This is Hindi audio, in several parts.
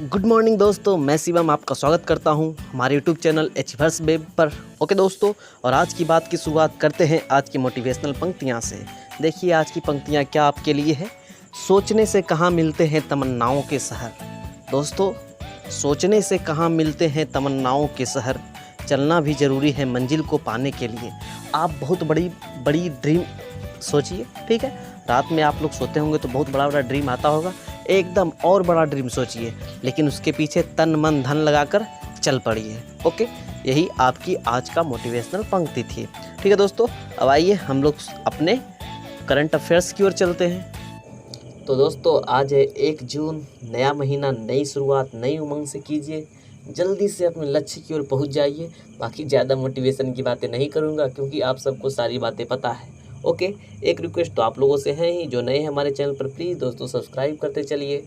गुड मॉर्निंग दोस्तों, मैं शिवम आपका स्वागत करता हूं हमारे यूट्यूब चैनल एचवर्स वेब पर। ओके दोस्तों, और आज की बात की शुरुआत करते हैं आज की मोटिवेशनल पंक्तियां से। देखिए आज की पंक्तियां क्या आपके लिए है। सोचने से कहाँ मिलते हैं तमन्नाओं के शहर। दोस्तों, सोचने से कहाँ मिलते हैं तमन्नाओं के शहर, चलना भी ज़रूरी है मंजिल को पाने के लिए। आप बहुत बड़ी बड़ी ड्रीम सोचिए, ठीक है। रात में आप लोग सोते होंगे तो बहुत बड़ा बड़ा ड्रीम आता होगा, एकदम और बड़ा ड्रीम सोचिए, लेकिन उसके पीछे तन मन धन लगाकर चल पड़िए। ओके, यही आपकी आज का मोटिवेशनल पंक्ति थी। ठीक है दोस्तों, अब आइए हम लोग अपने करंट अफेयर्स की ओर चलते हैं। तो दोस्तों, आज है 1 जून, नया महीना, नई शुरुआत, नई उमंग से कीजिए। जल्दी से अपने लक्ष्य की ओर पहुंच जाइए। बाकी ज़्यादा मोटिवेशन की बातें नहीं करूंगा क्योंकि आप सबको सारी बातें पता है। ओके, एक रिक्वेस्ट तो आप लोगों से है ही, जो नए हैं हमारे चैनल पर प्लीज़ दोस्तों सब्सक्राइब करते चलिए।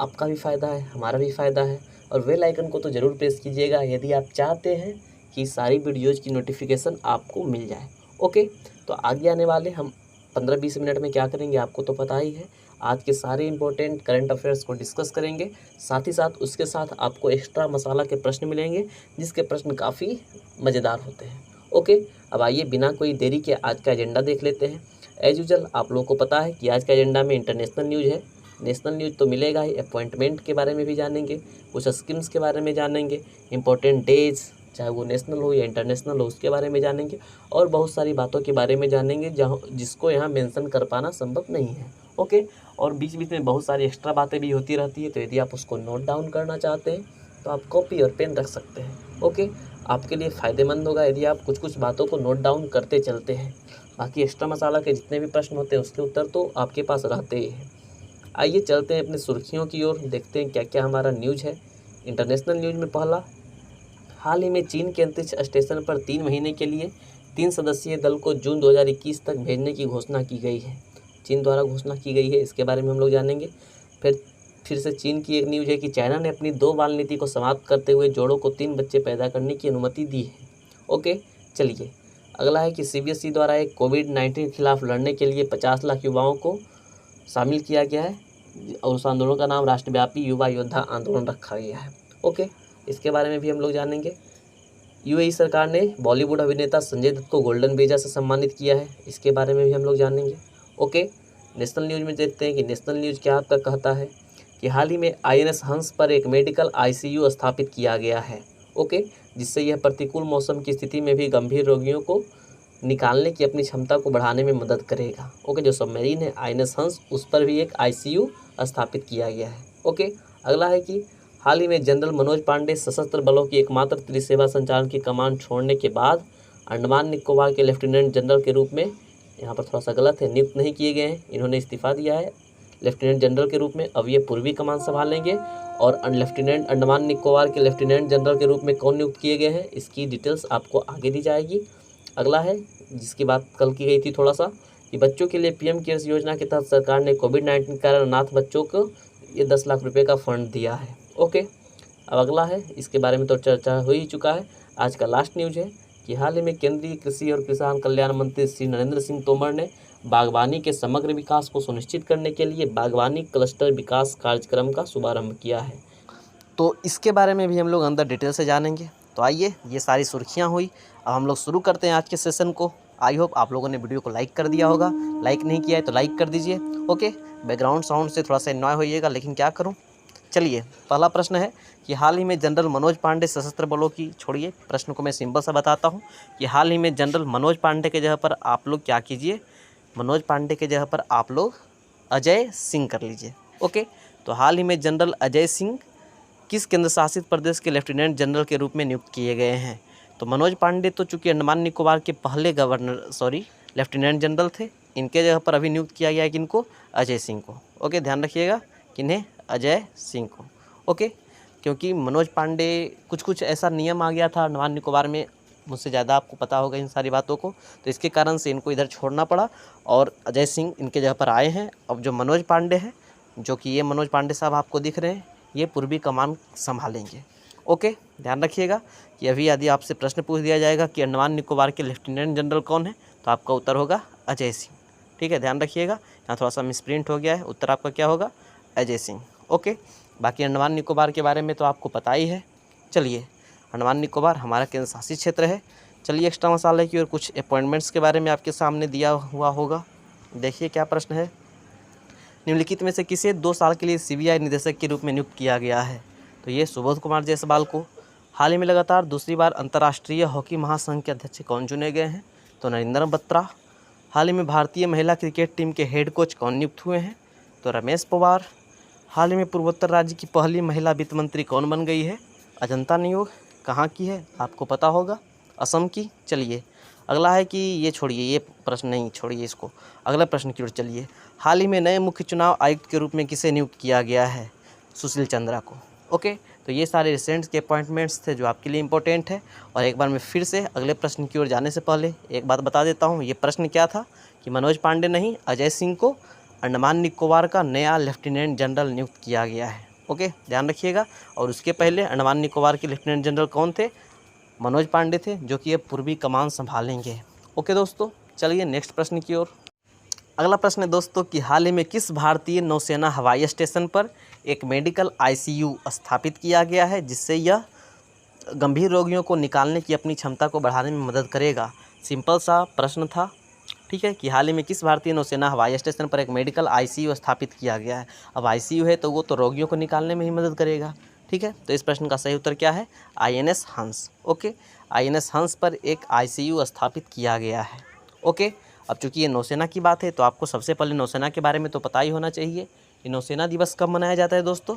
आपका भी फ़ायदा है, हमारा भी फ़ायदा है। और बेल आइकन को तो ज़रूर प्रेस कीजिएगा यदि आप चाहते हैं कि सारी वीडियोज़ की नोटिफिकेशन आपको मिल जाए। ओके, तो आगे आने वाले हम 15-20 मिनट में क्या करेंगे आपको तो पता ही है। आज के सारे इंपॉर्टेंट करंट अफेयर्स को डिस्कस करेंगे, साथ ही साथ उसके साथ आपको एक्स्ट्रा मसाला के प्रश्न मिलेंगे जिसके प्रश्न काफ़ी मज़ेदार होते हैं। ओके, अब आइए बिना कोई देरी के आज का एजेंडा देख लेते हैं। एज यूजल आप लोगों को पता है कि आज का एजेंडा में इंटरनेशनल न्यूज़ है। नेशनल न्यूज़ तो मिलेगा ही, अपॉइंटमेंट के बारे में भी जानेंगे, कुछ स्कीम्स के बारे में जानेंगे, इंपॉर्टेंट डेज चाहे वो नेशनल हो या इंटरनेशनल हो उसके बारे में जानेंगे, और बहुत सारी बातों के बारे में जानेंगे जहाँ जिसको यहाँ मेंशन कर पाना संभव नहीं है। ओके, और बीच बीच में बहुत सारी एक्स्ट्रा बातें भी होती रहती है, तो यदि आप उसको नोट डाउन करना चाहते हैं तो आप कॉपी और पेन रख सकते हैं। ओके, आपके लिए फ़ायदेमंद होगा यदि आप कुछ कुछ बातों को नोट डाउन करते चलते हैं। बाकी एक्स्ट्रा मसाला के जितने भी प्रश्न होते हैं उसके उत्तर तो आपके पास रहते ही हैं। आइए चलते हैं अपनी सुर्खियों की ओर, देखते हैं क्या क्या हमारा न्यूज़ है। इंटरनेशनल न्यूज़ में पहला, हाल ही में चीन के अंतरिक्ष स्टेशन पर 3 महीने के लिए 3 सदस्यीय दल को जून 2021 तक भेजने की घोषणा की गई है। चीन द्वारा घोषणा की गई है, इसके बारे में हम लोग जानेंगे। फिर से चीन की एक न्यूज़ है कि चाइना ने अपनी 2 बाल नीति को समाप्त करते हुए जोड़ों को 3 बच्चे पैदा करने की अनुमति दी है। ओके, चलिए अगला है कि CBSE द्वारा एक कोविड-19 के खिलाफ लड़ने के लिए 50 लाख युवाओं को शामिल किया गया है और उस आंदोलन का नाम राष्ट्रव्यापी युवा योद्धा आंदोलन रखा गया है। ओके, इसके बारे में भी हम लोग जानेंगे। UAE सरकार ने बॉलीवुड अभिनेता संजय दत्त को गोल्डन वीज़ा से सम्मानित किया है, इसके बारे में भी हम लोग जानेंगे। ओके, नेशनल न्यूज़ में देखते हैं कि नेशनल न्यूज़ क्या आपका कहता है कि हाल ही में INS हंस पर एक मेडिकल ICU स्थापित किया गया है। ओके, जिससे यह प्रतिकूल मौसम की स्थिति में भी गंभीर रोगियों को निकालने की अपनी क्षमता को बढ़ाने में मदद करेगा। ओके, जो सबमरीन है INS हंस, उस पर भी एक ICU स्थापित किया गया है। ओके, अगला है कि हाल ही में जनरल मनोज पांडे सशस्त्र बलों की एकमात्र त्रिसेवा संचालन की कमान छोड़ने के बाद अंडमान निकोबार के लेफ्टिनेंट जनरल के रूप में, यहाँ पर थोड़ा सा गलत है, नियुक्त नहीं किए गए हैं, इन्होंने इस्तीफा दिया है लेफ्टिनेंट जनरल के रूप में। अब ये पूर्वी कमान संभालेंगे और लेफ्टिनेंट अंडमान निकोबार के लेफ्टिनेंट जनरल के रूप में कौन नियुक्त किए गए हैं इसकी डिटेल्स आपको आगे दी जाएगी। अगला है जिसकी बात कल की गई थी थोड़ा सा, कि बच्चों के लिए PM केयर्स योजना के तहत सरकार ने कोविड-19 के कारण अनाथ बच्चों को ये 10 लाख रुपये का फंड दिया है। ओके, अब अगला है, इसके बारे में तो चर्चा हो ही चुका है। आज का लास्ट न्यूज़ है कि हाल ही में केंद्रीय कृषि और किसान कल्याण मंत्री श्री नरेंद्र सिंह तोमर ने बागवानी के समग्र विकास को सुनिश्चित करने के लिए बागवानी क्लस्टर विकास कार्यक्रम का शुभारंभ किया है। तो इसके बारे में भी हम लोग अंदर डिटेल से जानेंगे। तो आइए, ये सारी सुर्खियाँ हुई, अब हम लोग शुरू करते हैं आज के सेशन को। आई होप आप लोगों ने वीडियो को लाइक कर दिया होगा, लाइक नहीं किया है तो लाइक कर दीजिए। ओके, बैकग्राउंड साउंड से थोड़ा सा एन्जॉय होइएगा, लेकिन क्या करूँ। चलिए, पहला प्रश्न है कि हाल ही में जनरल मनोज पांडे सशस्त्र बलों की, छोड़िए प्रश्न को मैं सिंपल सा बताता हूँ कि हाल ही में जनरल मनोज पांडे के जगह पर आप लोग क्या कीजिए, मनोज पांडे के जगह पर आप लोग अजय सिंह कर लीजिए। ओके, तो हाल ही में जनरल अजय सिंह किस केंद्र शासित प्रदेश के लेफ्टिनेंट जनरल के रूप में नियुक्त किए गए हैं। तो मनोज पांडे तो चूँकि अंडमान निकोबार के पहले लेफ्टिनेंट जनरल थे, इनके जगह पर अभी नियुक्त किया गया है किनको, अजय सिंह को। ओके, ध्यान रखिएगा किन्हें, अजय सिंह को। ओके, क्योंकि मनोज पांडे कुछ ऐसा नियम आ गया था अंडमान निकोबार में, मुझसे ज़्यादा आपको पता होगा इन सारी बातों को, तो इसके कारण से इनको इधर छोड़ना पड़ा और अजय सिंह इनके जगह पर आए हैं। अब जो मनोज पांडे हैं, जो कि ये मनोज पांडे साहब आपको दिख रहे हैं, ये पूर्वी कमान संभालेंगे। ओके, ध्यान रखिएगा कि अभी यदि आपसे प्रश्न पूछ दिया जाएगा कि अंडमान निकोबार के लेफ्टिनेंट जनरल कौन है, तो आपका उत्तर होगा अजय सिंह। ठीक है, ध्यान रखिएगा, यहाँ थोड़ा सा मिसप्रिंट हो गया है, उत्तर आपका क्या होगा, अजय सिंह। ओके, बाकी अंडमान निकोबार के बारे में तो आपको पता ही है। चलिए, अंडमान निकोबार हमारा केंद्र शासित क्षेत्र है। चलिए, एक्स्ट्रा मसाले की और कुछ अपॉइंटमेंट्स के बारे में आपके सामने दिया हुआ होगा। देखिए क्या प्रश्न है। निम्नलिखित में से किसे 2 साल के लिए CBI निदेशक के रूप में नियुक्त किया गया है? तो ये सुबोध कुमार जायसवाल को। हाल ही में लगातार दूसरी बार अंतर्राष्ट्रीय हॉकी महासंघ के अध्यक्ष कौन चुने गए हैं? तो नरेंद्र बत्रा। हाल ही में भारतीय महिला क्रिकेट टीम के हेड कोच कौन नियुक्त हुए हैं? तो रमेश पवार। हाल ही में पूर्वोत्तर राज्य की पहली महिला वित्त मंत्री कौन बन गई है? अजंता नियोग। कहाँ की है? आपको पता होगा, असम की। चलिए, अगला है कि ये छोड़िए, ये प्रश्न नहीं, छोड़िए इसको, अगला प्रश्न की ओर चलिए। हाल ही में नए मुख्य चुनाव आयुक्त के रूप में किसे नियुक्त किया गया है? सुशील चंद्रा को। ओके, तो ये सारे रिसेंट के अपॉइंटमेंट्स थे जो आपके लिए इंपॉर्टेंट है। और एक बार मैं फिर से अगले प्रश्न की ओर जाने से पहले एक बात बता देता हूँ। ये प्रश्न क्या था कि मनोज पांडे नहीं, अजय सिंह को अंडमान निकोबार का नया लेफ्टिनेंट जनरल नियुक्त किया गया है। ओके, ध्यान रखिएगा। और उसके पहले अंडमान निकोबार के लेफ्टिनेंट जनरल कौन थे? मनोज पांडे थे, जो कि अब पूर्वी कमान संभालेंगे। ओके दोस्तों, चलिए नेक्स्ट प्रश्न की ओर। अगला प्रश्न है दोस्तों कि हाल ही में किस भारतीय नौसेना हवाई स्टेशन पर एक मेडिकल ICU स्थापित किया गया है, जिससे यह गंभीर रोगियों को निकालने की अपनी क्षमता को बढ़ाने में मदद करेगा? सिंपल सा प्रश्न था, ठीक है, कि हाल ही में किस भारतीय नौसेना हवाई स्टेशन पर एक मेडिकल ICU स्थापित किया गया है। अब ICU है तो वो तो रोगियों को निकालने में ही मदद करेगा, ठीक है। तो इस प्रश्न का सही उत्तर क्या है? INS हंस। ओके, INS हंस पर एक ICU स्थापित किया गया है। ओके, अब चूंकि ये नौसेना की बात है तो आपको सबसे पहले नौसेना के बारे में तो पता ही होना चाहिए कि नौसेना दिवस कब मनाया जाता है दोस्तों?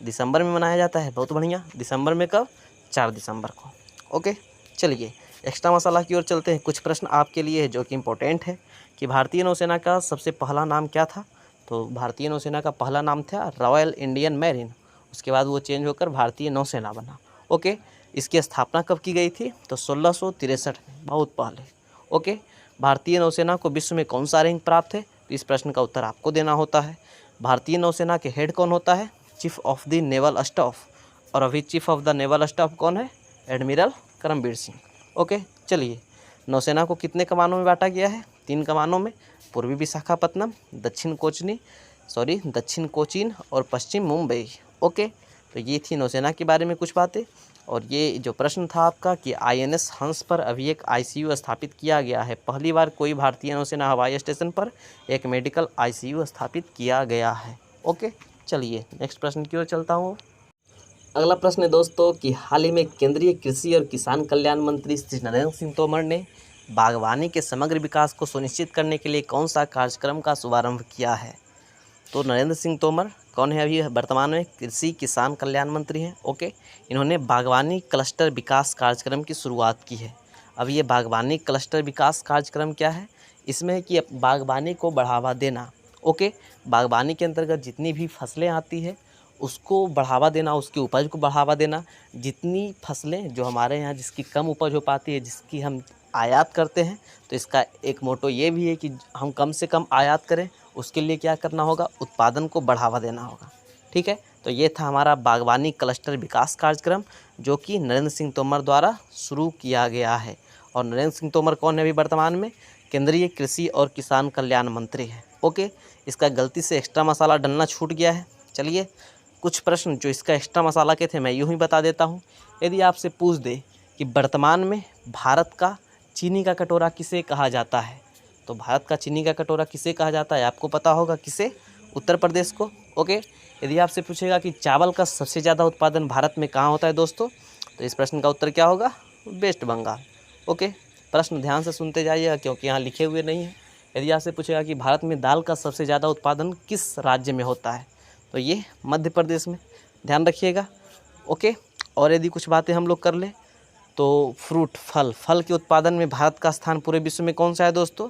दिसंबर में मनाया जाता है। बहुत बढ़िया, दिसंबर में कब? 4 दिसंबर को। ओके, चलिए एक्स्ट्रा मसाला की ओर चलते हैं। कुछ प्रश्न आपके लिए है जो कि इम्पोर्टेंट है कि भारतीय नौसेना का सबसे पहला नाम क्या था? तो भारतीय नौसेना का पहला नाम था रॉयल इंडियन मैरीन। उसके बाद वो चेंज होकर भारतीय नौसेना बना। ओके, इसकी स्थापना कब की गई थी? तो 1663 में, बहुत पहले। ओके, भारतीय नौसेना को विश्व में कौन सा रैंक प्राप्त है? तो इस प्रश्न का उत्तर आपको देना होता है। भारतीय नौसेना के हेड कौन होता है? Chief of the naval staff. और अभी chief of the naval staff कौन है? एडमिरल करमबीर सिंह। ओके, चलिए, नौसेना को कितने कमानों में बांटा गया है? 3 कमानों में, पूर्वी विशाखापत्तनम, दक्षिण कोचीन और पश्चिम मुंबई। ओके, तो ये थी नौसेना के बारे में कुछ बातें। और ये जो प्रश्न था आपका कि INS हंस पर अभी एक ICU स्थापित किया गया है। पहली बार कोई भारतीय नौसेना हवाई स्टेशन पर एक मेडिकल ICU स्थापित किया गया है। ओके, चलिए नेक्स्ट प्रश्न की ओर चलता हूँ। अगला प्रश्न है दोस्तों कि हाल ही में केंद्रीय कृषि और किसान कल्याण मंत्री श्री नरेंद्र सिंह तोमर ने बागवानी के समग्र विकास को सुनिश्चित करने के लिए कौन सा कार्यक्रम का शुभारंभ किया है? तो नरेंद्र सिंह तोमर कौन है? अभी वर्तमान में कृषि किसान कल्याण मंत्री हैं। ओके, इन्होंने बागवानी क्लस्टर विकास कार्यक्रम की शुरुआत की है। अब ये बागवानी क्लस्टर विकास कार्यक्रम क्या है? इसमें है कि बागवानी को बढ़ावा देना। ओके, बागवानी के अंतर्गत जितनी भी फसलें आती है उसको बढ़ावा देना, उसकी उपज को बढ़ावा देना। जितनी फसलें जो हमारे यहाँ जिसकी कम उपज हो पाती है, जिसकी हम आयात करते हैं, तो इसका एक मोटो ये भी है कि हम कम से कम आयात करें। उसके लिए क्या करना होगा? उत्पादन को बढ़ावा देना होगा, ठीक है। तो ये था हमारा बागवानी क्लस्टर विकास कार्यक्रम, जो कि नरेंद्र सिंह तोमर द्वारा शुरू किया गया है। और नरेंद्र सिंह तोमर कौन है अभी वर्तमान में? केंद्रीय कृषि और किसान कल्याण मंत्री है। ओके, इसका गलती से एक्स्ट्रा मसाला डलना छूट गया है। चलिए, कुछ प्रश्न जो इसका एक्स्ट्रा मसाला के थे मैं यूँ ही बता देता हूँ। यदि आपसे पूछ दे कि वर्तमान में भारत का चीनी का कटोरा किसे कहा जाता है, तो भारत का चीनी का कटोरा किसे कहा जाता है? आपको पता होगा, किसे? उत्तर प्रदेश को। ओके, यदि आपसे पूछेगा कि चावल का सबसे ज़्यादा उत्पादन भारत में कहाँ होता है दोस्तों, तो इस प्रश्न का उत्तर क्या होगा? वेस्ट बंगाल। ओके, प्रश्न ध्यान से सुनते जाइएगा क्योंकि यहाँ लिखे हुए नहीं हैं। यदि आपसे पूछेगा कि भारत में दाल का सबसे ज़्यादा उत्पादन किस राज्य में होता है, तो ये मध्य प्रदेश में, ध्यान रखिएगा। ओके, और यदि कुछ बातें हम लोग कर लें तो फ्रूट, फल के उत्पादन में भारत का स्थान पूरे विश्व में कौन सा है दोस्तों?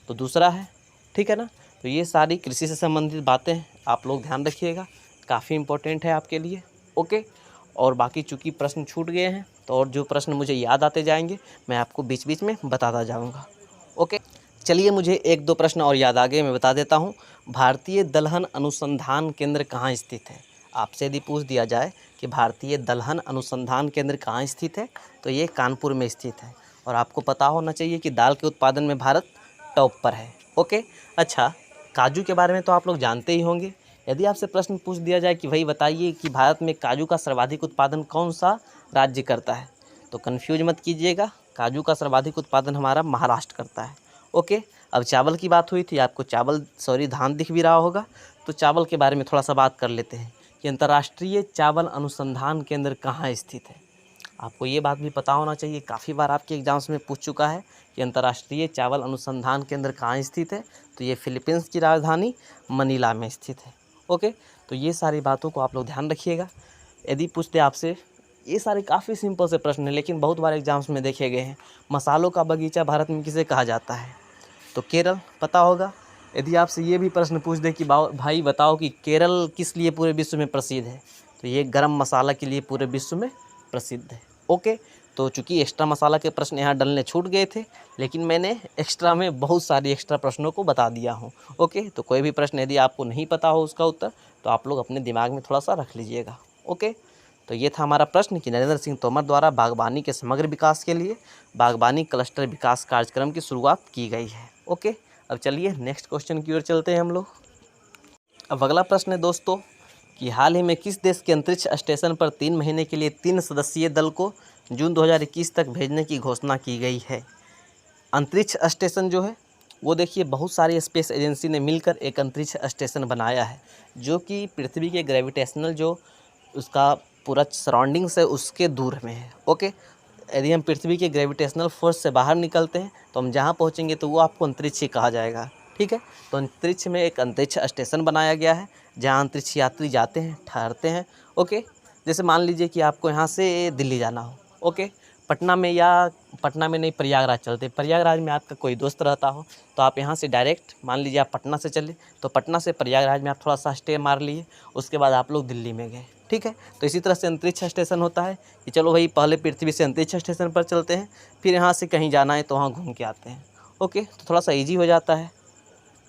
तो दूसरा है, ठीक है ना। तो ये सारी कृषि से संबंधित बातें हैं, आप लोग ध्यान रखिएगा, काफ़ी इंपॉर्टेंट है आपके लिए। ओके, और बाकी चूँकि प्रश्न छूट गए हैं तो और जो प्रश्न मुझे याद आते जाएंगे मैं आपको बीच बीच में बताता जाऊँगा। ओके, चलिए, मुझे 1-2 प्रश्न और याद आ गए, मैं बता देता हूँ। भारतीय दलहन अनुसंधान केंद्र कहाँ स्थित है? आपसे यदि पूछ दिया जाए कि भारतीय दलहन अनुसंधान केंद्र कहाँ स्थित है, तो ये कानपुर में स्थित है। और आपको पता होना चाहिए कि दाल के उत्पादन में भारत टॉप पर है। ओके, अच्छा, काजू के बारे में तो आप लोग जानते ही होंगे यदि आपसे प्रश्न पूछ दिया जाए कि भाई बताइए कि भारत में काजू का सर्वाधिक उत्पादन कौन सा राज्य करता है, तो कन्फ्यूज मत कीजिएगा, काजू का सर्वाधिक उत्पादन हमारा महाराष्ट्र करता है। ओके, अब चावल की बात हुई थी, आपको धान दिख भी रहा होगा, तो चावल के बारे में थोड़ा सा बात कर लेते हैं कि अंतर्राष्ट्रीय चावल अनुसंधान केंद्र कहाँ स्थित है। आपको ये बात भी पता होना चाहिए, काफ़ी बार आपके एग्जाम्स में पूछ चुका है कि अंतर्राष्ट्रीय चावल अनुसंधान केंद्र कहाँ स्थित है, तो ये फिलीपींस की राजधानी मनीला में स्थित है। ओके, तो ये सारी बातों को आप लोग ध्यान रखिएगा। यदि पूछते आपसे, ये सारे काफ़ी सिंपल से प्रश्न हैं, लेकिन बहुत बार एग्जाम्स में देखे गए हैं। मसालों का बगीचा भारत में किसे कहा जाता है, तो केरल पता होगा। यदि आपसे ये भी प्रश्न पूछ दे कि भाई बताओ कि केरल किस लिए पूरे विश्व में प्रसिद्ध है, तो ये गरम मसाला के लिए पूरे विश्व में प्रसिद्ध है। ओके, तो चूंकि एक्स्ट्रा मसाला के प्रश्न यहाँ डलने छूट गए थे, लेकिन मैंने एक्स्ट्रा में बहुत सारी एक्स्ट्रा प्रश्नों को बता दिया हूँ। ओके, तो कोई भी प्रश्न यदि आपको नहीं पता हो उसका उत्तर, तो आप लोग अपने दिमाग में थोड़ा सा रख लीजिएगा। ओके, तो ये था हमारा प्रश्न कि नरेंद्र सिंह तोमर द्वारा बागवानी के समग्र विकास के लिए बागवानी क्लस्टर विकास कार्यक्रम की शुरुआत की गई है। ओके, अब चलिए नेक्स्ट क्वेश्चन की ओर चलते हैं हम लोग। अब अगला प्रश्न है दोस्तों कि हाल ही में किस देश के अंतरिक्ष स्टेशन पर 3 महीने के लिए 3 सदस्यीय दल को जून 2021 तक भेजने की घोषणा की गई है। अंतरिक्ष स्टेशन जो है वो देखिए बहुत सारी स्पेस एजेंसी ने मिलकर एक अंतरिक्ष स्टेशन बनाया है, जो कि पृथ्वी के ग्रेविटेशनल जो उसका पूरा सराउंडिंग्स है उसके दूर में है। ओके, यदि हम पृथ्वी के ग्रेविटेशनल फोर्स से बाहर निकलते हैं तो हम जहाँ पहुँचेंगे तो वो आपको अंतरिक्ष ही कहा जाएगा। ठीक है, तो अंतरिक्ष में एक अंतरिक्ष स्टेशन बनाया गया है जहाँ अंतरिक्ष यात्री जाते हैं, ठहरते हैं। ओके, जैसे मान लीजिए कि आपको यहाँ से दिल्ली जाना हो, ओके, पटना में नहीं प्रयागराज चलते, प्रयागराज में आपका कोई दोस्त रहता हो, तो आप यहाँ से डायरेक्ट मान लीजिए आप पटना से चले, तो पटना से प्रयागराज में आप थोड़ा सा स्टे मार लिए, उसके बाद आप लोग दिल्ली में गए। ठीक है, तो इसी तरह से अंतरिक्ष स्टेशन होता है कि चलो भाई पहले पृथ्वी से अंतरिक्ष स्टेशन पर चलते हैं, फिर यहाँ से कहीं जाना है तो वहाँ घूम के आते हैं। ओके, तो थोड़ा सा ईजी हो जाता है।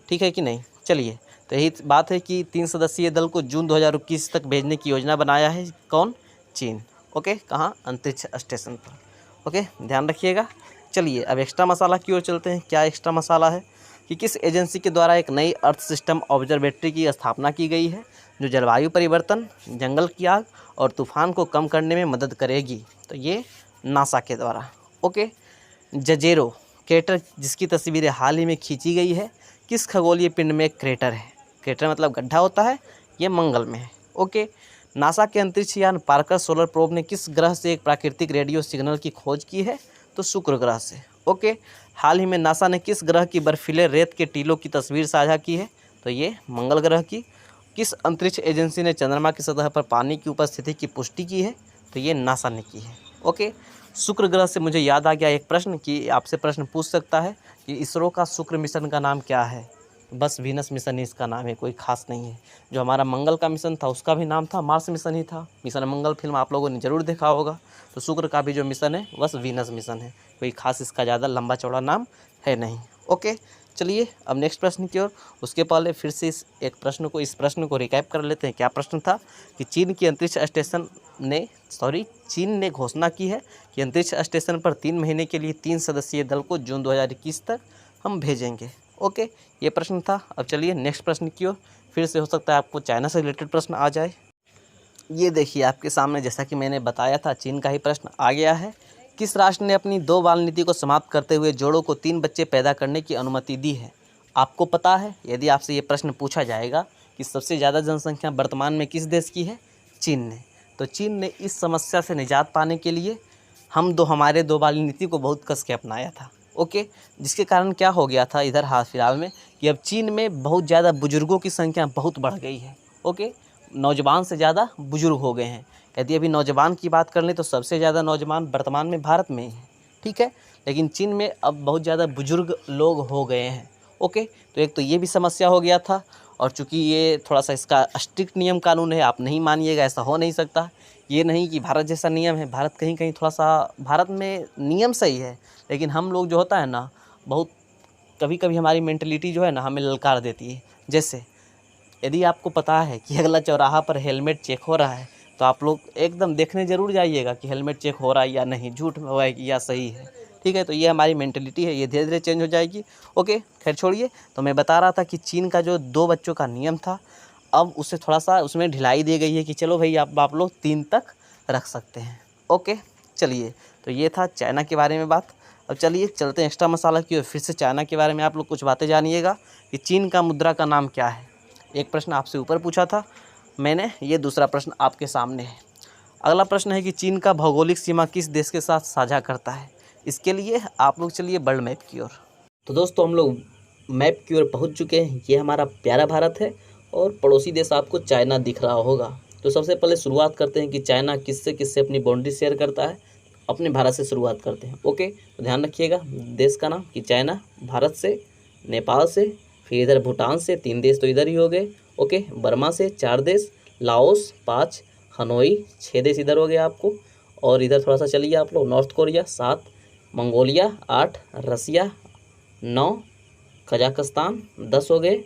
ठीक है कि नहीं। चलिए, तो यही बात है कि 3 सदस्यीय दल को जून 2021 तक भेजने की योजना बनाया है कौन, चीन। ओके, कहाँ, अंतरिक्ष स्टेशन पर। ओके, ध्यान रखिएगा। चलिए अब एक्स्ट्रा मसाला की ओर चलते हैं। क्या एक्स्ट्रा मसाला है कि किस एजेंसी के द्वारा एक नई अर्थ सिस्टम ऑब्जर्वेटरी की स्थापना की गई है जो जलवायु परिवर्तन, जंगल की आग और तूफान को कम करने में मदद करेगी, तो ये नासा के द्वारा। ओके, जजेरो क्रेटर जिसकी तस्वीरें हाल ही में खींची गई है, किस खगोलीय पिंड में एक क्रेटर है, क्रेटर मतलब गड्ढा होता है, ये मंगल में है। ओके, नासा के अंतरिक्ष यान पार्कर सोलर प्रोब ने किस ग्रह से एक प्राकृतिक रेडियो सिग्नल की खोज की है, तो शुक्र ग्रह से। ओके, हाल ही में नासा ने किस ग्रह की बर्फीले रेत के टीलों की तस्वीर साझा की है, तो ये मंगल ग्रह की। किस अंतरिक्ष एजेंसी ने चंद्रमा की सतह पर पानी की उपस्थिति की पुष्टि की है, तो ये नासा ने की है। ओके, शुक्र ग्रह से मुझे याद आ गया एक प्रश्न कि आपसे प्रश्न पूछ सकता है कि इसरो का शुक्र मिशन का नाम क्या है, बस वीनस मिशन ही इसका नाम है, कोई खास नहीं है। जो हमारा मंगल का मिशन था उसका भी नाम था मार्स मिशन ही था। मिशन मंगल फिल्म आप लोगों ने ज़रूर देखा होगा। तो शुक्र का भी जो मिशन है बस वीनस मिशन है, कोई खास इसका ज़्यादा लंबा चौड़ा नाम है नहीं। ओके, चलिए अब नेक्स्ट प्रश्न की ओर। उसके पहले फिर से इस प्रश्न को रिकैप कर लेते हैं। क्या प्रश्न था कि चीन ने घोषणा की है कि अंतरिक्ष स्टेशन पर 3 महीने के लिए 3 सदस्यीय दल को जून 2021 तक हम भेजेंगे। ओके, ये प्रश्न था। अब चलिए नेक्स्ट प्रश्न की ओर। फिर से हो सकता है आपको चाइना से रिलेटेड प्रश्न आ जाए। ये देखिए आपके सामने, जैसा कि मैंने बताया था, चीन का ही प्रश्न आ गया है। किस राष्ट्र ने अपनी 2 बाल नीति को समाप्त करते हुए जोड़ों को 3 बच्चे पैदा करने की अनुमति दी है? आपको पता है, यदि आपसे ये प्रश्न पूछा जाएगा कि सबसे ज़्यादा जनसंख्या वर्तमान में किस देश की है, चीन ने। तो चीन ने इस समस्या से निजात पाने के लिए हमारे 2 बाल नीति को बहुत कस के अपनाया था। ओके, जिसके कारण क्या हो गया था इधर हाल फिलहाल में कि अब चीन में बहुत ज़्यादा बुजुर्गों की संख्या बहुत बढ़ गई है। ओके, नौजवान से ज़्यादा बुजुर्ग हो गए हैं। यदि अभी नौजवान की बात कर लें तो सबसे ज़्यादा नौजवान वर्तमान में भारत में ही है। ठीक है, लेकिन चीन में अब बहुत ज़्यादा बुजुर्ग लोग हो गए हैं। ओके, तो एक तो ये भी समस्या हो गया था, और चूँकि ये थोड़ा सा इसका स्ट्रिक्ट नियम कानून है, आप नहीं मानिएगा, ऐसा हो नहीं सकता। ये नहीं कि भारत जैसा नियम है, भारत कहीं कहीं थोड़ा सा, भारत में नियम सही है, लेकिन हम लोग जो होता है ना, बहुत कभी कभी हमारी मेंटलिटी जो है ना हमें ललकार देती है। जैसे यदि आपको पता है कि अगला चौराहा पर हेलमेट चेक हो रहा है, तो आप लोग एकदम देखने ज़रूर जाइएगा कि हेलमेट चेक हो रहा है या नहीं, झूठ में हुआ है कि या सही है। ठीक है, तो ये हमारी मेंटलिटी है, ये धीरे धीरे चेंज हो जाएगी। ओके, खैर छोड़िए। तो मैं बता रहा था कि चीन का जो 2 बच्चों का नियम था, अब उससे थोड़ा सा उसमें ढिलाई दी गई है कि चलो भाई आप लोग 3 तक रख सकते हैं। ओके, चलिए, तो ये था चाइना के बारे में बात। अब चलिए चलते हैं एक्स्ट्रा मसाला की ओर। फिर से चाइना के बारे में आप लोग कुछ बातें जानिएगा कि चीन का मुद्रा का नाम क्या है। एक प्रश्न आपसे ऊपर पूछा था मैंने, ये दूसरा प्रश्न आपके सामने है। अगला प्रश्न है कि चीन का भौगोलिक सीमा किस देश के साथ साझा करता है। इसके लिए आप लोग चलिए वर्ल्ड मैप की ओर। तो दोस्तों हम लोग मैप की ओर पहुंच चुके हैं। ये हमारा प्यारा भारत है और पड़ोसी देश आपको चाइना दिख रहा होगा। तो सबसे पहले शुरुआत करते हैं कि चाइना किससे किससे अपनी बाउंड्री शेयर करता है। अपने भारत से शुरुआत करते हैं। ओके, तो ध्यान रखिएगा देश का नाम कि चाइना भारत से, नेपाल से, फिर इधर भूटान से, 3 देश तो इधर ही हो गए। ओके, बर्मा से 4 देश, लाओस 5, हनोई 6 देश इधर हो गए आपको। और इधर थोड़ा सा चलिए आप लोग, नॉर्थ कोरिया 7, मंगोलिया 8, रसिया 9, कजाकिस्तान 10 हो गए।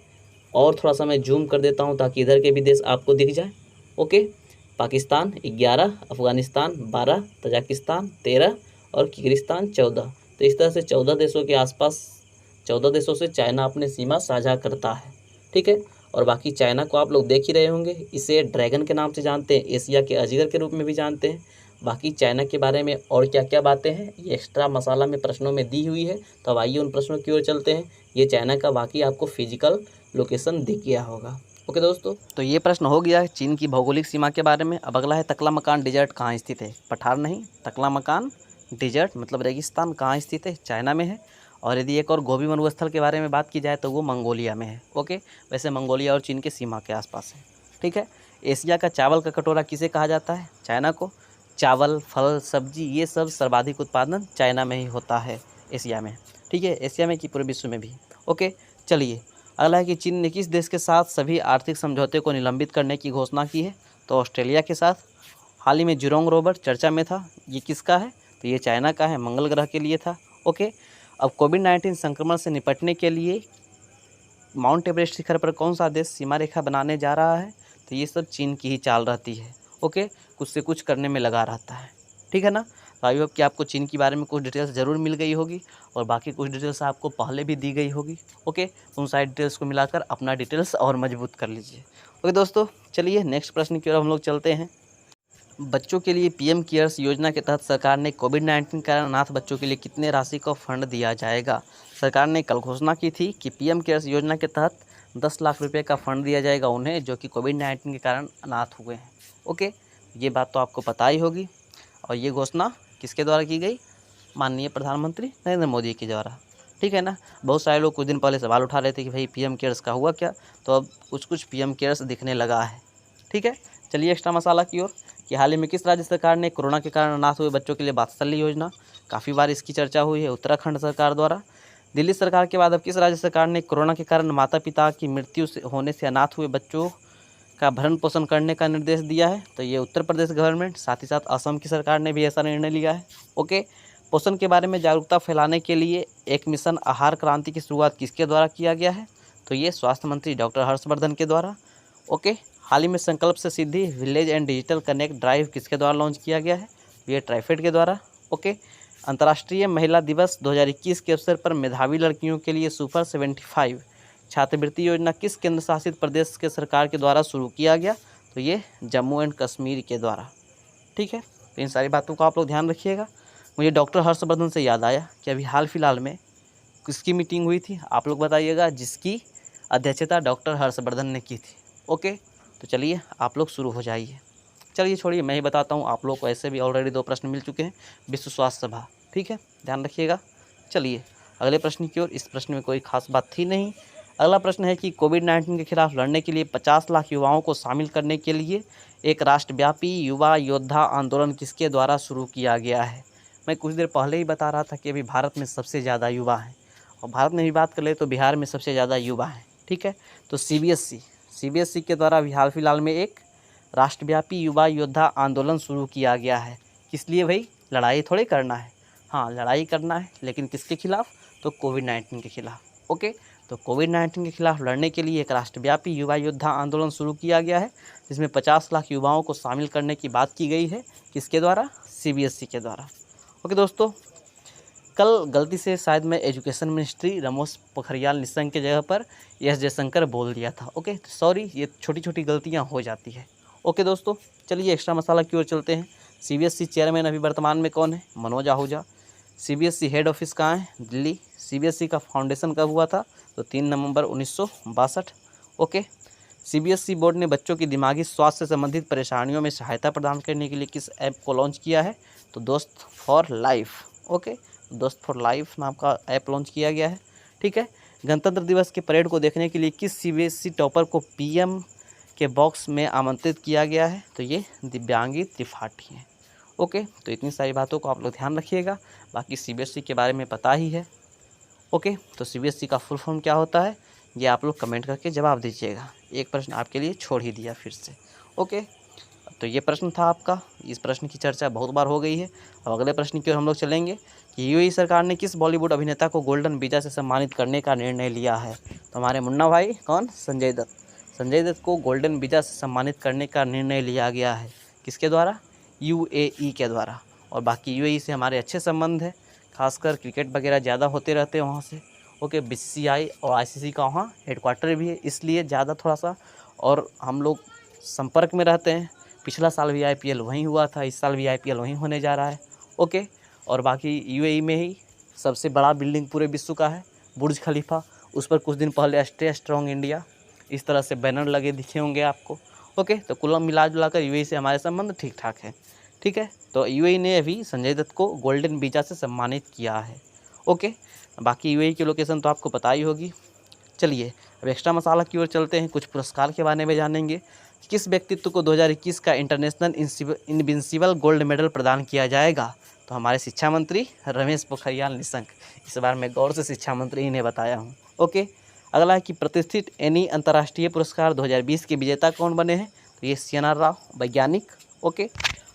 और थोड़ा सा मैं जूम कर देता हूँ ताकि इधर के भी देश आपको दिख जाए। ओके, पाकिस्तान 11, अफ़गानिस्तान 12, तजाकिस्तान 13 और किर्गिस्तान 14। तो इस तरह से 14 देशों के आसपास, 14 देशों से चाइना अपनी सीमा साझा करता है। ठीक है, और बाकी चाइना को आप लोग देख ही रहे होंगे, इसे ड्रैगन के नाम से जानते हैं, एशिया के अजगर के रूप में भी जानते हैं। बाकी चाइना के बारे में और क्या क्या बातें हैं ये एक्स्ट्रा मसाला में प्रश्नों में दी हुई है। तो अब आइए उन प्रश्नों की ओर चलते हैं। ये चाइना का बाकी आपको फिजिकल लोकेशन दिख गया होगा। ओके दोस्तों, तो ये प्रश्न हो गया चीन की भौगोलिक सीमा के बारे में। अब अगला है तकलामकान डिजर्ट कहाँ स्थित है। पठार नहीं, तकलामकान डिजर्ट मतलब रेगिस्तान कहाँ स्थित है, चाइना में है। और यदि एक और गोबी मरुस्थल के बारे में बात की जाए तो वो मंगोलिया में है। ओके, वैसे मंगोलिया और चीन के सीमा के आसपास है। ठीक है, एशिया का चावल का कटोरा किसे कहा जाता है, चाइना को। चावल, फल, सब्जी ये सब सर्वाधिक उत्पादन चाइना में ही होता है, एशिया में। ठीक है, एशिया में कि पूरे विश्व में भी। ओके, चलिए अगला है कि चीन ने किस देश के साथ सभी आर्थिक समझौते को निलंबित करने की घोषणा की है। तो ऑस्ट्रेलिया के साथ। हाल ही में जुरोंग रोवर चर्चा में था, ये किसका है, तो ये चाइना का है, मंगल ग्रह के लिए था। ओके, अब कोविड-19 संक्रमण से निपटने के लिए माउंट एवरेस्ट शिखर पर कौन सा देश सीमा रेखा बनाने जा रहा है, तो ये सब चीन की ही चाल रहती है। ओके, कुछ से कुछ करने में लगा रहता है। ठीक है ना। तो आई होप कि आपको चीन के बारे में कुछ डिटेल्स ज़रूर मिल गई होगी और बाकी कुछ डिटेल्स आपको पहले भी दी गई होगी। ओके, उन सारी डिटेल्स को मिलाकर अपना डिटेल्स और मजबूत कर लीजिए। ओके दोस्तों, चलिए नेक्स्ट प्रश्न की ओर हम लोग चलते हैं। बच्चों के लिए पीएम केयर्स योजना के तहत सरकार ने कोविड-19 के कारण अनाथ बच्चों के लिए कितने राशि का फंड दिया जाएगा। सरकार ने कल घोषणा की थी कि पीएम केयर्स योजना के तहत 10 लाख रुपए का फंड दिया जाएगा उन्हें जो कि कोविड-19 के कारण अनाथ हुए हैं। ओके, ये बात तो आपको पता ही होगी। और ये घोषणा किसके द्वारा की गई, माननीय प्रधानमंत्री नरेंद्र मोदी के द्वारा। ठीक है ना। बहुत सारे लोग कुछ दिन पहले सवाल उठा रहे थे कि भाई पीएम केयर्स का हुआ क्या, तो अब कुछ पीएम केयर्स दिखने लगा है। ठीक है, चलिए एक्स्ट्रा मसाला की ओर कि हाल ही में किस राज्य सरकार ने कोरोना के कारण अनाथ हुए बच्चों के लिए वात्सल्य योजना, काफ़ी बार इसकी चर्चा हुई है, उत्तराखंड सरकार द्वारा। दिल्ली सरकार के बाद अब किस राज्य सरकार ने कोरोना के कारण माता पिता की मृत्यु होने से अनाथ हुए बच्चों का भरण पोषण करने का निर्देश दिया है, तो ये उत्तर प्रदेश गवर्नमेंट। साथ ही साथ असम की सरकार ने भी ऐसा निर्णय लिया है। ओके, पोषण के बारे में जागरूकता फैलाने के लिए एक मिशन आहार क्रांति की शुरुआत किसके द्वारा किया गया है, तो ये स्वास्थ्य मंत्री डॉक्टर हर्षवर्धन के द्वारा। ओके, हाल ही में Sankalp se Siddhi village and digital connect drive किसके द्वारा लॉन्च किया गया है, ये ट्राइफेड के द्वारा। ओके, अंतर्राष्ट्रीय महिला दिवस 2021 के अवसर पर मेधावी लड़कियों के लिए सुपर 75 छात्रवृत्ति योजना किस केंद्र शासित प्रदेश के सरकार के द्वारा शुरू किया गया, तो ये जम्मू एंड कश्मीर के द्वारा। ठीक है, तो इन सारी बातों को आप लोग ध्यान रखिएगा। मुझे डॉक्टर हर्षवर्धन से याद आया कि अभी हाल फिलहाल में किसकी मीटिंग हुई थी, आप लोग बताइएगा, जिसकी अध्यक्षता डॉक्टर हर्षवर्धन ने की थी। ओके, तो चलिए आप लोग शुरू हो जाइए। चलिए छोड़िए, मैं ही बताता हूँ, आप लोग को ऐसे भी ऑलरेडी 2 प्रश्न मिल चुके हैं, विश्व स्वास्थ्य सभा। ठीक है, ध्यान रखिएगा। चलिए अगले प्रश्न की ओर। इस प्रश्न में कोई खास बात थी नहीं। अगला प्रश्न है कि कोविड-19 के खिलाफ लड़ने के लिए 50 लाख युवाओं को शामिल करने के लिए एक राष्ट्रव्यापी युवा योद्धा आंदोलन किसके द्वारा शुरू किया गया है। मैं कुछ देर पहले ही बता रहा था कि अभी भारत में सबसे ज़्यादा युवा हैं, और भारत में भी बात कर ले तो बिहार में सबसे ज़्यादा युवा हैं। ठीक है, तो सीबीएसई के द्वारा अभी हाल फिलहाल में एक राष्ट्रव्यापी युवा योद्धा आंदोलन शुरू किया गया है। किस लिए भाई, लड़ाई थोड़ी करना है, हाँ लड़ाई करना है, लेकिन किसके खिलाफ, तो कोविड-19 के खिलाफ। ओके, तो कोविड-19 के खिलाफ लड़ने के लिए एक राष्ट्रव्यापी युवा योद्धा आंदोलन शुरू किया गया है, जिसमें 50 लाख युवाओं को शामिल करने की बात की गई है। किसके द्वारा, सीबीएसई के द्वारा। ओके दोस्तों, कल गलती से शायद मैं एजुकेशन मिनिस्ट्री रमेश पोखरियाल निशंक की जगह पर एस जयशंकर बोल दिया था। ओके, सॉरी, ये छोटी छोटी गलतियाँ हो जाती है। ओके दोस्तों, चलिए एक्स्ट्रा मसाला की ओर चलते हैं। CBSE चेयरमैन अभी वर्तमान में कौन है? Manoj Ahuja. CBSE head office कहाँ है? दिल्ली। CBSE का फाउंडेशन कब हुआ था? तो 3 नवंबर 1962। ओके, CBSE बोर्ड ने बच्चों की दिमागी स्वास्थ्य से संबंधित परेशानियों में सहायता प्रदान करने के लिए किस ऐप को लॉन्च किया है? तो दोस्त फॉर लाइफ। ओके, दोस्त फॉर लाइफ नाम का ऐप लॉन्च किया गया है। ठीक है, गणतंत्र दिवस के परेड को देखने के लिए किस CBSE टॉपर को PM के बॉक्स में आमंत्रित किया गया है? तो ये दिव्यांगी त्रिपाठी हैं। ओके, तो इतनी सारी बातों को आप लोग ध्यान रखिएगा। बाकी CBSE के बारे में पता ही है। ओके, तो CBSE का फुल फॉर्म क्या होता है ये आप लोग कमेंट करके जवाब दीजिएगा। एक प्रश्न आपके लिए छोड़ ही दिया फिर से। ओके, तो ये प्रश्न था आपका। इस प्रश्न की चर्चा बहुत बार हो गई है। अब अगले प्रश्न की ओर हम लोग चलेंगे कि UAE सरकार ने किस बॉलीवुड अभिनेता को गोल्डन वीज़ा से सम्मानित करने का निर्णय लिया है? तो हमारे मुन्ना भाई कौन? संजय दत्त। संजय दत्त को गोल्डन वीज़ा से सम्मानित करने का निर्णय लिया गया है। किसके द्वारा? UAE के द्वारा। और बाकी UAE से हमारे अच्छे संबंध है, खासकर क्रिकेट वगैरह ज़्यादा होते रहते हैं वहाँ से। ओके, BCCI और ICC का वहाँ हेडक्वार्टर भी है, इसलिए ज़्यादा थोड़ा सा और हम लोग संपर्क में रहते हैं। पिछला साल भी IPL वहीं हुआ था, इस साल भी IPL वहीं होने जा रहा है। ओके, और बाकी UAE में ही सबसे बड़ा बिल्डिंग पूरे विश्व का है बुर्ज खलीफा। उस पर कुछ दिन पहले स्टे स्ट्रॉन्ग इंडिया इस तरह से बैनर लगे दिखे होंगे आपको। ओके, तो कुल मिला जुला कर UAE से हमारे संबंध ठीक ठाक है। ठीक है, तो UAE ने अभी संजय दत्त को गोल्डन वीज़ा से सम्मानित किया है। ओके, बाकी UAE की लोकेशन तो आपको पता ही होगी। चलिए अब एक्स्ट्रा मसाला की ओर चलते हैं। कुछ पुरस्कार के बारे में जानेंगे। किस व्यक्तित्व को 2021 का इंटरनेशनल इनविंसिबल गोल्ड मेडल प्रदान किया जाएगा? तो हमारे शिक्षा मंत्री रमेश पोखरियाल निशंक। इस बार मैं गौर से शिक्षा मंत्री ही ने बताया हूँ। ओके, अगला है कि प्रतिष्ठित एनी अंतर्राष्ट्रीय पुरस्कार 2020 के विजेता कौन बने हैं? तो ये CNR राव वैज्ञानिक। ओके,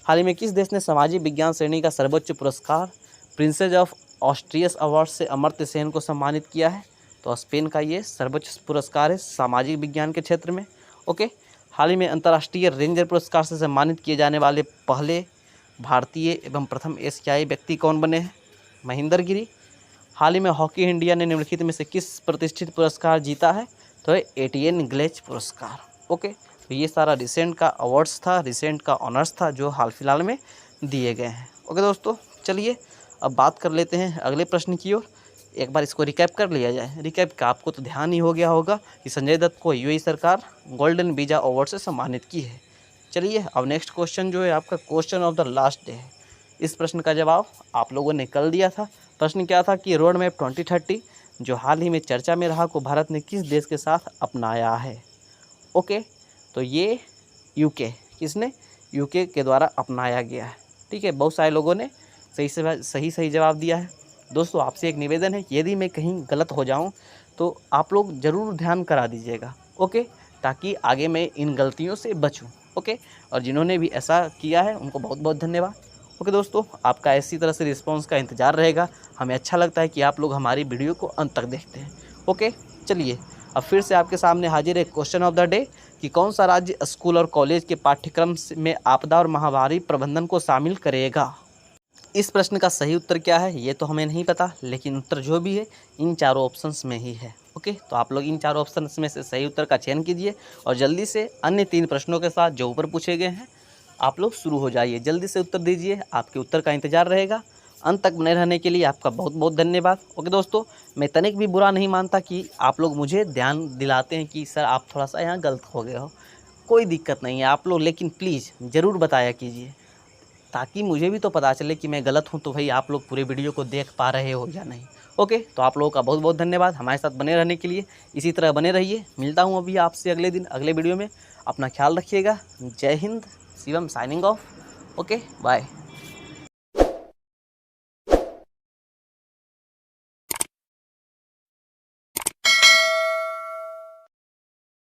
हाल ही में किस देश ने सामाजिक विज्ञान श्रेणी का सर्वोच्च पुरस्कार प्रिंसेस ऑफ ऑस्ट्रियस अवार्ड से अमर्त्य सेन को सम्मानित किया है? तो स्पेन का ये सर्वोच्च पुरस्कार है सामाजिक विज्ञान के क्षेत्र में। ओके, हाल ही में अंतर्राष्ट्रीय रेंजर पुरस्कार से सम्मानित किए जाने वाले पहले भारतीय एवं प्रथम एशियाई व्यक्ति कौन बने हैं? महेंद्र गिरी। हाल ही में हॉकी इंडिया ने निम्नलिखित में से किस प्रतिष्ठित पुरस्कार जीता है? तो ATN ग्लेज पुरस्कार। ओके, तो ये सारा रिसेंट का अवार्ड्स था, रिसेंट का ऑनर्स था जो हाल फिलहाल में दिए गए हैं। ओके दोस्तों, चलिए अब बात कर लेते हैं अगले प्रश्न की ओर। एक बार इसको रिकैप कर लिया जाए। रिकैप का आपको तो ध्यान ही हो गया होगा कि संजय दत्त को UAE सरकार गोल्डन वीज़ा अवार्ड से सम्मानित की है। चलिए अब नेक्स्ट क्वेश्चन जो है आपका question of the last day है। इस प्रश्न का जवाब आप लोगों ने कल दिया था। प्रश्न क्या था कि रोड मैप 2030 जो हाल ही में चर्चा में रहा को भारत ने किस देश के साथ अपनाया है? ओके, तो ये UK। किसने? UK के द्वारा अपनाया गया है। ठीक है, बहुत सारे लोगों ने सही जवाब दिया है। दोस्तों आपसे एक निवेदन है कि यदि मैं कहीं गलत हो जाऊं तो आप लोग ज़रूर ध्यान करा दीजिएगा। ओके, ताकि आगे मैं इन गलतियों से बचूं। ओके, और जिन्होंने भी ऐसा किया है उनको बहुत बहुत धन्यवाद। ओके दोस्तों, आपका इसी तरह से रिस्पांस का इंतज़ार रहेगा। हमें अच्छा लगता है कि आप लोग हमारी वीडियो को अंत तक देखते हैं। ओके, चलिए अब फिर से आपके सामने हाजिर है क्वेश्चन ऑफ द डे कि कौन सा राज्य स्कूल और कॉलेज के पाठ्यक्रम में आपदा और महामारी प्रबंधन को शामिल करेगा? इस प्रश्न का सही उत्तर क्या है ये तो हमें नहीं पता, लेकिन उत्तर जो भी है इन चारों ऑप्शंस में ही है। ओके, तो आप लोग इन चारों ऑप्शंस में से सही उत्तर का चयन कीजिए और जल्दी से अन्य 3 प्रश्नों के साथ जो ऊपर पूछे गए हैं आप लोग शुरू हो जाइए। जल्दी से उत्तर दीजिए, आपके उत्तर का इंतजार रहेगा। अंत तक बने रहने के लिए आपका बहुत बहुत धन्यवाद। ओके दोस्तों, मैं तनिक भी बुरा नहीं मानता कि आप लोग मुझे ध्यान दिलाते हैं कि सर आप थोड़ा सा यहाँ गलत हो गए हो। कोई दिक्कत नहीं है आप लोग, लेकिन प्लीज़ ज़रूर बताया कीजिए ताकि मुझे भी तो पता चले कि मैं गलत हूँ तो भाई आप लोग पूरे वीडियो को देख पा रहे हो या नहीं। ओके, तो आप लोगों का बहुत बहुत धन्यवाद हमारे साथ बने रहने के लिए। इसी तरह बने रहिए। मिलता हूँ अभी आपसे अगले दिन अगले वीडियो में। अपना ख्याल रखिएगा। जय हिंद। Shivam signing off. Okay, bye.